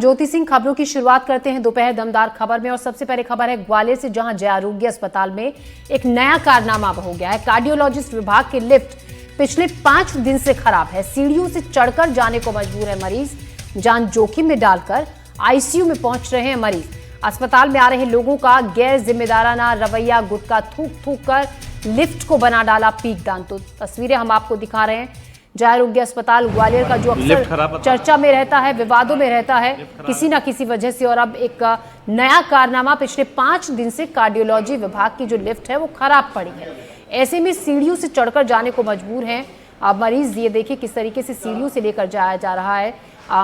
ज्योति सिंह, खबरों की शुरुआत करते हैं दोपहर दमदार खबर में। और सबसे पहले खबर है ग्वालियर से, जहां जय आरोग्य अस्पताल में एक नया कारनामा हो गया है। कार्डियोलॉजिस्ट विभाग की लिफ्ट पिछले 5 दिन से खराब है। सीढ़ियों से चढ़कर जाने को मजबूर है मरीज। जान जोखिम में डालकर आईसीयू में पहुंच रहे हैं मरीज। अस्पताल में आ रहे लोगों का गैर जिम्मेदाराना रवैया, गुटखा थूक थूक कर लिफ्ट को बना डाला पीकदान। तो तस्वीरें हम आपको दिखा रहे हैं। जय आरोग्य अस्पताल ग्वालियर का जो अक्सर चर्चा में रहता है, विवादों में रहता है किसी ना किसी वजह से, और अब एक नया कारनामा, पिछले 5 दिन से कार्डियोलॉजी विभाग की जो लिफ्ट है वो खराब पड़ी है। ऐसे में सीढ़ियों से चढ़कर जाने को मजबूर हैं अब मरीज। ये देखिए किस तरीके से सीढ़ियों से लेकर जाया जा रहा है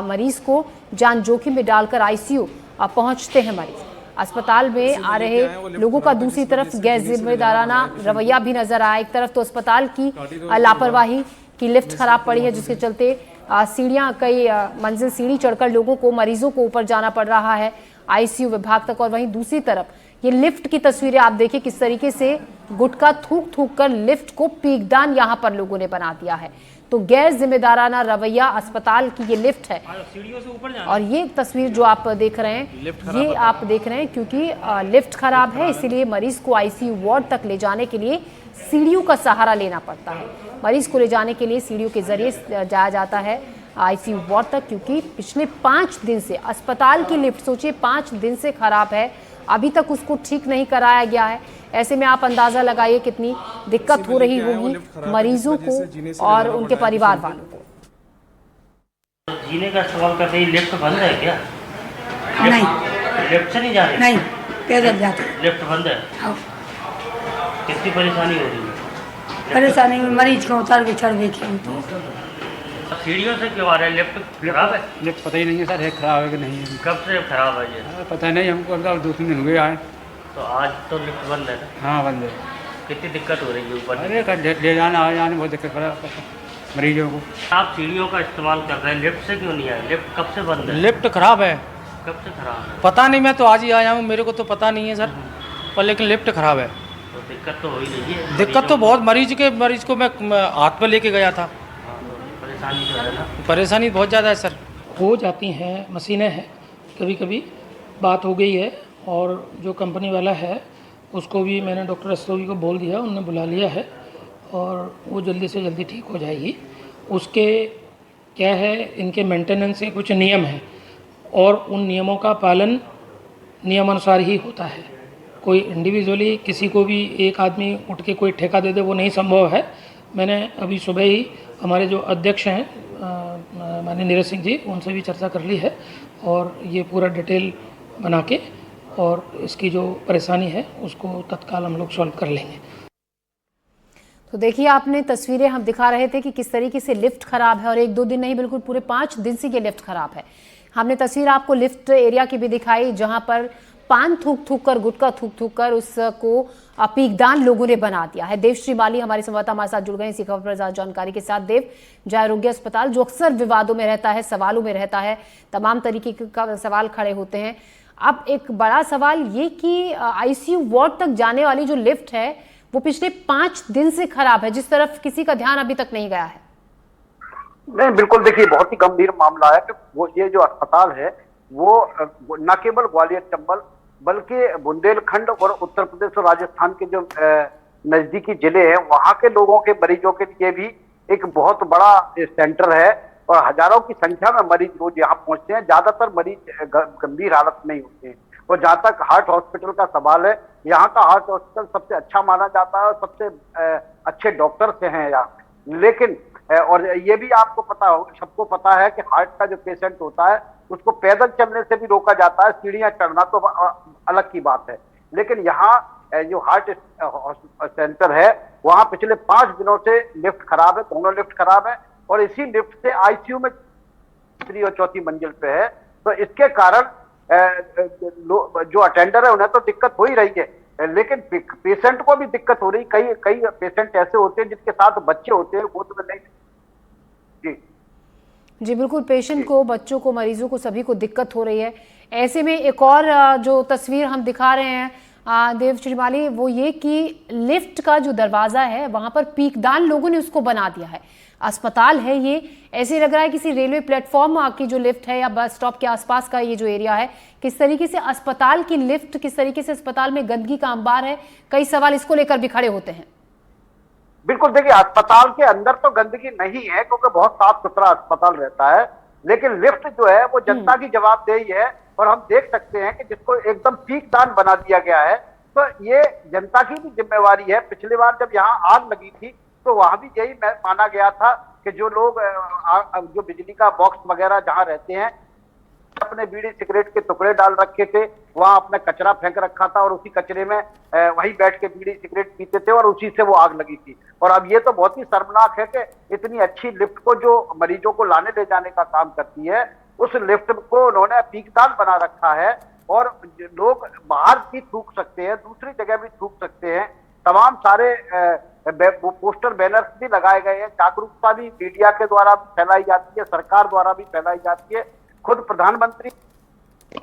मरीज को। जान जोखिम में डालकर आईसीयू पहुंचते हैं मरीज। अस्पताल में आ रहे लोगों का दूसरी तरफ गैर जिम्मेदाराना रवैया भी नजर आया। एक तरफ तो अस्पताल की लापरवाही की लिफ्ट खराब पड़ी है, जिसके चलते सीढ़ियां, कई मंजिल सीढ़ी चढ़कर लोगों को, मरीजों को ऊपर जाना पड़ रहा है आईसीयू विभाग तक। और वहीं दूसरी तरफ ये लिफ्ट की तस्वीरें आप देखिए किस तरीके से गुटखा थूक थूक कर लिफ्ट को पीकदान यहां पर लोगों ने बना दिया है। तो गैर जिम्मेदाराना रवैया, अस्पताल की ये लिफ्ट है। और ये तस्वीर जो आप देख रहे हैं, ये आप देख रहे हैं क्योंकि लिफ्ट खराब है, इसीलिए मरीज को आईसीयू वार्ड तक ले जाने के लिए सीढ़ियों का सहारा लेना पड़ता है। मरीज को ले जाने के लिए सीढ़ियों के जरिए जाया जाता है आईसीयू वार्ड तक, क्योंकि पिछले 5 दिन से अस्पताल की लिफ्ट, सोचिए 5 दिन से खराब है, अभी तक उसको ठीक नहीं कराया गया है। ऐसे में आप अंदाजा लगाइए कितनी दिक्कत हो रही होगी मरीजों को और उनके परिवार वालों को। जीने का सवाल करते ही लिफ्ट बंद है क्या? नहीं, लिफ्ट से नहीं जा रहे? नहीं, पैदल जाते। लिफ्ट बंद है। कितनी परेशानी हो रही है? परेशानी में मरीज को उतार के चढ़ गई थी। सीढ़ियों से क्यों आ रहे हैं? लिफ्ट खराब है? लिफ्ट पता ही नहीं है सर, है खराब है कि नहीं है। कब से खराब है ये? पता नहीं हमको, अब 2-3 दिन हुए आए। तो आज तो लिफ्ट बंद है ना? हाँ बंद है। कितनी दिक्कत हो रही है ऊपर? अरे ले जाना आ जाने बहुत दिक्कत पड़ा मरीजों को। आप सीढ़ियों का इस्तेमाल कर रहे हैं, लिफ्ट से क्यों नहीं आए? लिफ्ट कब से बंद है? लिफ्ट खराब है। कब से खराब है? पता नहीं, मैं तो आज ही आया हूँ, मेरे को तो पता नहीं है सर, पर लेकिन लिफ्ट खराब है। तो दिक्कत तो हो ही रही है। दिक्कत तो बहुत, मरीज को मैं हाथ पे लेके गया था। परेशानी तो है ना? परेशानी बहुत ज़्यादा है सर। हो जाती हैं, मशीनें हैं, कभी कभी बात हो गई है। और जो कंपनी वाला है उसको भी मैंने डॉक्टर रस्तोगी को बोल दिया, उन्होंने बुला लिया है और वो जल्दी से जल्दी ठीक हो जाएगी। उसके क्या है, इनके मेंटेनेंस के कुछ नियम हैं और उन नियमों का पालन नियमानुसार ही होता है। कोई इंडिविजुअली किसी को भी एक आदमी उठ के कोई ठेका दे दे, वो नहीं संभव है। मैंने अभी सुबह ही हमारे जो अध्यक्ष हैं माननीय नीरज सिंह जी, उनसे भी चर्चा कर ली है और ये पूरा डिटेल बना के और इसकी जो परेशानी है उसको तत्काल हम लोग सॉल्व कर लेंगे। तो देखिए आपने तस्वीरें हम दिखा रहे थे कि किस तरीके से लिफ्ट खराब है, और 1-2 दिन नहीं, बिल्कुल पूरे 5 दिन से ये लिफ्ट खराब है। हमने तस्वीर आपको लिफ्ट एरिया की भी दिखाई, जहां पर पान थूक थूक कर, गुटखा थूक थूक कर उसको पीकदान लोगों ने बना दिया है। देवश्री माली हमारे संवाददाता हमारे साथ जुड़ गए इसी खबर पर ज्यादा जानकारी के साथ। देव, जय आरोग्य अस्पताल जो अक्सर विवादों में रहता है, सवालों में रहता है, तमाम तरीके का सवाल खड़े होते हैं। अब एक बड़ा सवाल ये कि आईसीयू वार्ड तक जाने वाली जो लिफ्ट है वो पिछले 5 दिन से खराब है, जिस तरफ किसी का ध्यान अभी तक नहीं गया है। नहीं, बिल्कुल देखिए बहुत ही गंभीर मामला है कि वो ये जो अस्पताल है वो न केवल ग्वालियर चंबल बल्कि बुंदेलखंड और उत्तर प्रदेश और राजस्थान के जो नजदीकी जिले हैं वहां के लोगों के, मरीजों के लिए भी एक बहुत बड़ा सेंटर है और हजारों की संख्या में मरीज रोज यहाँ पहुंचते हैं। ज्यादातर मरीज गंभीर हालत में ही होते हैं। और जहां तक हार्ट हॉस्पिटल का सवाल है, यहाँ का हार्ट हॉस्पिटल सबसे अच्छा माना जाता है और सबसे अच्छे डॉक्टर से हैं यहाँ। लेकिन और ये भी आपको पता हो, सबको पता है कि हार्ट का जो पेशेंट होता है उसको पैदल चलने से भी रोका जाता है, सीढ़ियां चढ़ना तो अलग की बात है। लेकिन यहाँ जो हार्ट सेंटर है वहां पिछले 5 दिनों से लिफ्ट खराब है, दोनों लिफ्ट खराब है और इसी लिफ्ट से आईसीयू में 3 और 4थी मंजिल पे है। तो इसके कारण जो अटेंडर है उन्हें तो दिक्कत हो ही रही है, लेकिन पेशेंट को भी दिक्कत हो रही। कई पेशेंट ऐसे होते हैं जिनके साथ बच्चे होते हैं, वो तो नहीं। जी बिल्कुल, पेशेंट को, बच्चों को, मरीजों को, सभी को दिक्कत हो रही है। ऐसे में एक और जो तस्वीर हम दिखा रहे हैं देव श्रीमाली, वो ये कि लिफ्ट का जो दरवाजा है वहां पर पीकदान लोगों ने उसको बना दिया है। अस्पताल है ये, ऐसे लग रहा है किसी रेलवे प्लेटफॉर्म की जो लिफ्ट है या बस स्टॉप के आसपास का ये जो एरिया है, किस तरीके से अस्पताल की लिफ्ट, किस तरीके से अस्पताल में गंदगी का अंबार है, कई सवाल इसको लेकर भी खड़े होते हैं। बिल्कुल, देखिए अस्पताल के अंदर तो गंदगी नहीं है क्योंकि बहुत साफ सुथरा अस्पताल रहता है, लेकिन लिफ्ट जो है वो जनता की जवाबदेही है और हम देख सकते हैं कि जिसको एकदम पीकदान बना दिया गया है, तो ये जनता की भी जिम्मेवारी है। पिछली बार जब यहाँ आग लगी थी तो वहां भी यही माना गया था कि जो लोग जो बिजली का बॉक्स वगैरह जहां रहते हैं अपने बीड़ी सिगरेट के टुकड़े डाल रखे थे, वहां अपना कचरा फेंक रखा था और उसी कचरे में वहीं बैठ के बीड़ी सिगरेट पीते थे और उसी से वो आग लगी थी। और अब ये तो बहुत ही शर्मनाक है कि इतनी अच्छी लिफ्ट को जो मरीजों को लाने ले जाने का काम करती है, उस लिफ्ट को उन्होंने पीकदान बना रखा है और लोग बाहर भी थूक सकते हैं, दूसरी जगह भी थूक सकते हैं। तमाम सारे पोस्टर बैनर्स भी लगाए गए हैं, जागरूकता भी मीडिया के द्वारा भी फैलाई जाती है, सरकार द्वारा भी फैलाई जाती है। खुद प्रधानमंत्री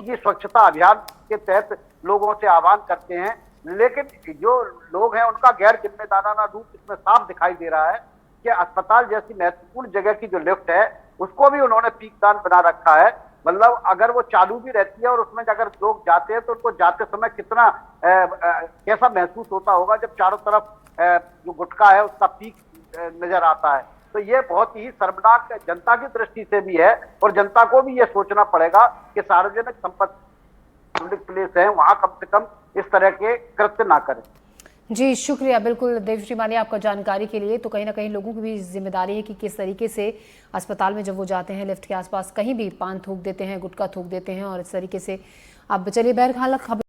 ये स्वच्छता अभियान के तहत लोगों से आह्वान करते हैं, लेकिन जो लोग हैं उनका गैर जिम्मेदाराना रूप इसमें साफ दिखाई दे रहा है कि अस्पताल जैसी महत्वपूर्ण जगह की जो लिफ्ट है उसको भी उन्होंने पीकदान बना रखा है। मतलब अगर वो चालू भी रहती है और उसमें अगर लोग जाते हैं तो उनको जाते समय कितना कैसा महसूस होता होगा जब चारों तरफ जो गुटखा है उसका पीक नजर आता है। तो ये बहुत ही शर्मनाक जनता की दृष्टि से भी है और जनता को भी ये सोचना पड़ेगा कि सार्वजनिक संपत्ति पब्लिक प्लेस है, वहां कम से कम इस तरह के कृत्य ना करें। जी शुक्रिया, बिल्कुल देव श्रीमाली आपका जानकारी के लिए। तो कहीं ना कहीं लोगों की भी जिम्मेदारी है कि किस तरीके से अस्पताल में जब वो जाते हैं लिफ्ट के आसपास कहीं भी पान थूक देते हैं, गुटखा थूक देते हैं और इस तरीके से। अब चलिए बहरहाल खबर